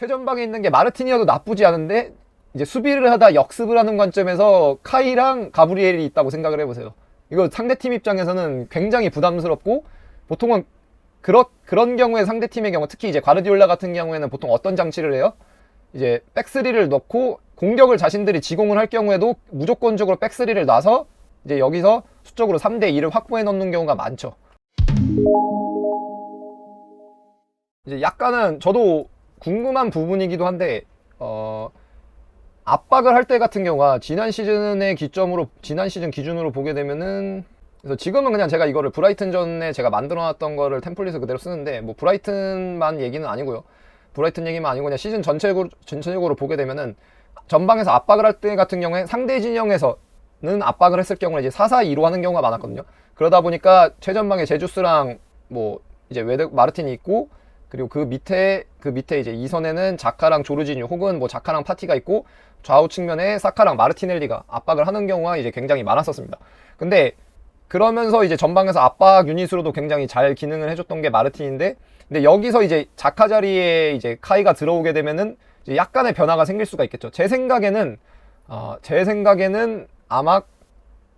최전방에 있는 게 마르티니어도 나쁘지 않은데 이제 수비를 하다 역습을 하는 관점에서 카이랑 가브리엘이 있다고 생각을 해보세요. 이거 상대팀 입장에서는 굉장히 부담스럽고, 보통은 그런 경우에 상대팀의 경우, 특히 이제 과르디올라 같은 경우에는 보통 어떤 장치를 해요? 이제 백스리를 넣고 공격을 자신들이 지공을 할 경우에도 무조건적으로 백스리를 놔서 이제 여기서 수적으로 3대2를 확보해 넣는 경우가 많죠. 이제 약간은 저도 궁금한 부분이기도 한데, 압박을 할 때 같은 경우가 지난 시즌 기준으로 보게 되면은, 그래서 지금은 그냥 제가 이거를 브라이튼전에 제가 만들어놨던 거를 템플릿을 그대로 쓰는데, 뭐 브라이튼만 얘기는 아니고요. 브라이튼 얘기만 아니고 그냥 시즌 전체적으로 보게 되면은, 전방에서 압박을 할 때 같은 경우에 상대 진영에서는 압박을 했을 경우에 이제 4-4-2로 하는 경우가 많았거든요. 그러다 보니까 최전방에 제주스랑 뭐 이제 마르틴이 있고, 그리고 그 밑에 이제 2선에는 자카랑 조르지뉴 혹은 뭐 자카랑 파티가 있고, 좌우 측면에 사카랑 마르티넬리가 압박을 하는 경우가 이제 굉장히 많았었습니다. 근데 그러면서 이제 전방에서 압박 유닛으로도 굉장히 잘 기능을 해줬던 게 마르틴인데, 근데 여기서 이제 자카 자리에 이제 카이가 들어오게 되면은 이제 약간의 변화가 생길 수가 있겠죠. 제 생각에는 아마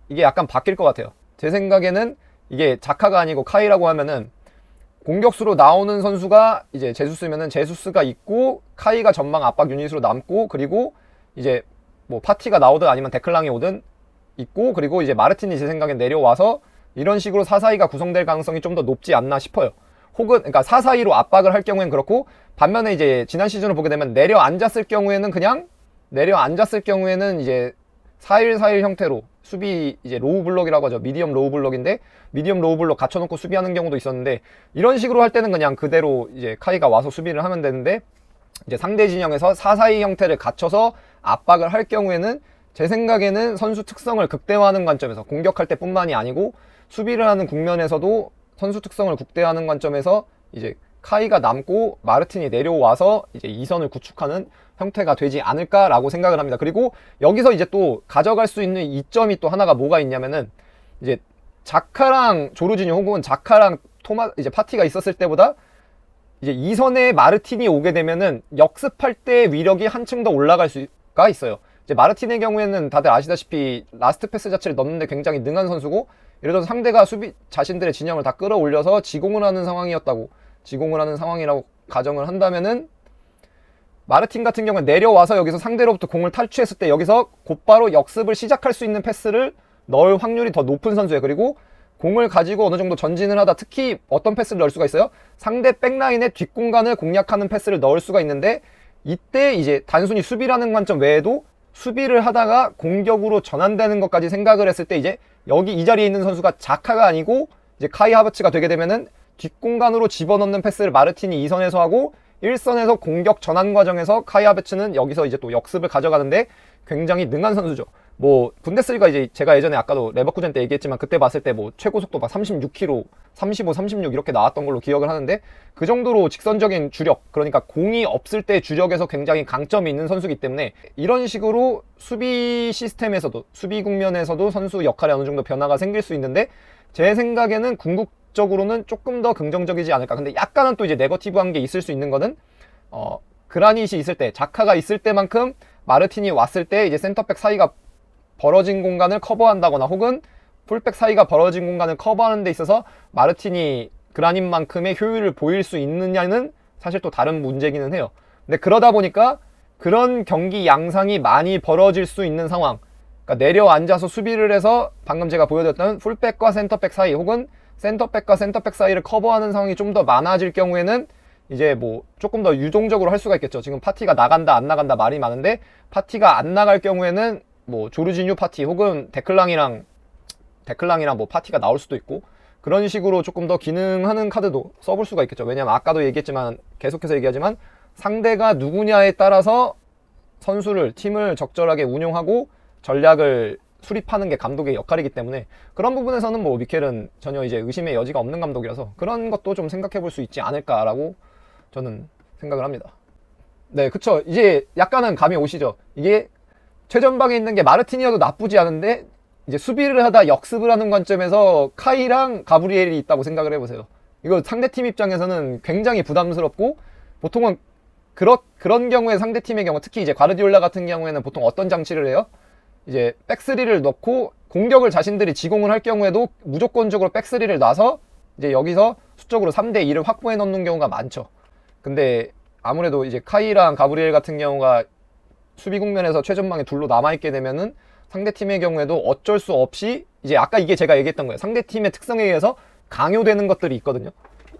이게 약간 바뀔 것 같아요. 제 생각에는 이게 자카가 아니고 카이라고 하면은, 공격수로 나오는 선수가 이제 제수스면은 제수스가 있고, 카이가 전방 압박 유닛으로 남고, 그리고 이제 뭐 파티가 나오든 아니면 데클랑이 오든 있고, 그리고 이제 마르틴이 제 생각엔 내려와서 이런 식으로 4-4-2가 구성될 가능성이 좀 더 높지 않나 싶어요. 혹은 그러니까 4-4-2로 압박을 할 경우엔 그렇고, 반면에 이제 지난 시즌을 보게 되면 내려앉았을 경우에는 이제 4-1-4-1 형태로 수비, 이제 로우 블록이라고 하죠. 미디엄 로우 블록인데, 미디엄 로우 블록 갖춰놓고 수비하는 경우도 있었는데, 이런 식으로 할 때는 그냥 그대로 이제 카이가 와서 수비를 하면 되는데, 이제 상대 진영에서 4-4-2 형태를 갖춰서 압박을 할 경우에는 제 생각에는 선수 특성을 극대화하는 관점에서, 공격할 때 뿐만이 아니고 수비를 하는 국면에서도 선수 특성을 극대화하는 관점에서 이제 카이가 남고 마르틴이 내려와서 이제 2선을 구축하는 형태가 되지 않을까라고 생각을 합니다. 그리고 여기서 이제 또 가져갈 수 있는 이점이 또 하나가 뭐가 있냐면은, 이제 자카랑 조르지뉴 혹은 자카랑 이제 파티가 있었을 때보다 이제 2선에 마르틴이 오게 되면은 역습할 때 위력이 한층 더 올라갈 수가 있어요. 이제 마르틴의 경우에는 다들 아시다시피 라스트 패스 자체를 넣는데 굉장히 능한 선수고, 예를 들어서 상대가 자신들의 진영을 다 끌어올려서 지공을 하는 상황이라고 가정을 한다면은, 마르틴 같은 경우는 내려와서 여기서 상대로부터 공을 탈취했을 때 여기서 곧바로 역습을 시작할 수 있는 패스를 넣을 확률이 더 높은 선수예요. 그리고 공을 가지고 어느 정도 전진을 하다, 특히 어떤 패스를 넣을 수가 있어요? 상대 백라인의 뒷공간을 공략하는 패스를 넣을 수가 있는데, 이때 이제 단순히 수비라는 관점 외에도 수비를 하다가 공격으로 전환되는 것까지 생각을 했을 때, 이제 여기 이 자리에 있는 선수가 자카가 아니고 이제 카이 하버츠가 되게 되면은 뒷공간으로 집어넣는 패스를 마르틴이 2선에서 하고, 1선에서 공격 전환 과정에서 카이 하베츠는 여기서 이제 또 역습을 가져가는데 굉장히 능한 선수죠. 뭐 분데스리가 이제 제가 예전에 아까도 레버쿠젠 때 얘기했지만, 그때 봤을 때 뭐 최고 속도 막 36km, 35, 36 이렇게 나왔던 걸로 기억을 하는데, 그 정도로 직선적인 주력, 그러니까 공이 없을 때 주력에서 굉장히 강점이 있는 선수이기 때문에, 이런 식으로 수비 시스템에서도, 수비 국면에서도 선수 역할에 어느 정도 변화가 생길 수 있는데, 제 생각에는 궁극적으로는 조금 더 긍정적이지 않을까. 근데 약간은 또 이제 네거티브한 게 있을 수 있는 거는, 그라닛이 있을 때, 자카가 있을 때만큼 마르틴이 왔을 때 이제 센터백 사이가 벌어진 공간을 커버한다거나, 혹은 풀백 사이가 벌어진 공간을 커버하는 데 있어서 마르틴이 그라닛만큼의 효율을 보일 수 있느냐는 사실 또 다른 문제기는 해요. 근데 그러다 보니까 그런 경기 양상이 많이 벌어질 수 있는 상황, 그러니까 내려앉아서 수비를 해서 방금 제가 보여드렸던 풀백과 센터백 사이, 혹은 센터백과 센터백 사이를 커버하는 상황이 좀 더 많아질 경우에는 이제 뭐 조금 더 유동적으로 할 수가 있겠죠. 지금 파티가 나간다 안 나간다 말이 많은데, 파티가 안 나갈 경우에는 뭐 조르지뉴 파티 혹은 데클랑이랑 뭐 파티가 나올 수도 있고, 그런 식으로 조금 더 기능하는 카드도 써볼 수가 있겠죠. 왜냐면 아까도 얘기했지만, 계속해서 얘기하지만, 상대가 누구냐에 따라서 팀을 적절하게 운용하고 전략을 수립하는 게 감독의 역할이기 때문에, 그런 부분에서는 뭐 미켈은 전혀 이제 의심의 여지가 없는 감독이라서 그런 것도 좀 생각해 볼 수 있지 않을까라고 저는 생각을 합니다. 네, 그쵸. 이제 약간은 감이 오시죠. 이게 최전방에 있는 게 마르티니어도 나쁘지 않은데, 이제 수비를 하다 역습을 하는 관점에서 카이랑 가브리엘이 있다고 생각을 해보세요. 이거 상대팀 입장에서는 굉장히 부담스럽고, 보통은 그런 경우에 상대팀의 경우, 특히 이제 과르디올라 같은 경우에는 보통 어떤 장치를 해요? 이제 백스리를 넣고 공격을 자신들이 지공을 할 경우에도 무조건적으로 백스리를 놔서 이제 여기서 수적으로 3대 2를 확보해 넣는 경우가 많죠. 근데 아무래도 이제 카이랑 가브리엘 같은 경우가 수비 국면에서 최전방에 둘로 남아있게 되면은 상대팀의 경우에도 어쩔 수 없이 이제 아까 이게 제가 얘기했던 거예요. 상대팀의 특성에 의해서 강요되는 것들이 있거든요.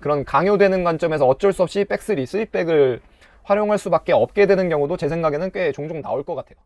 그런 강요되는 관점에서 어쩔 수 없이 백스리, 3백을 활용할 수밖에 없게 되는 경우도 제 생각에는 꽤 종종 나올 것 같아요.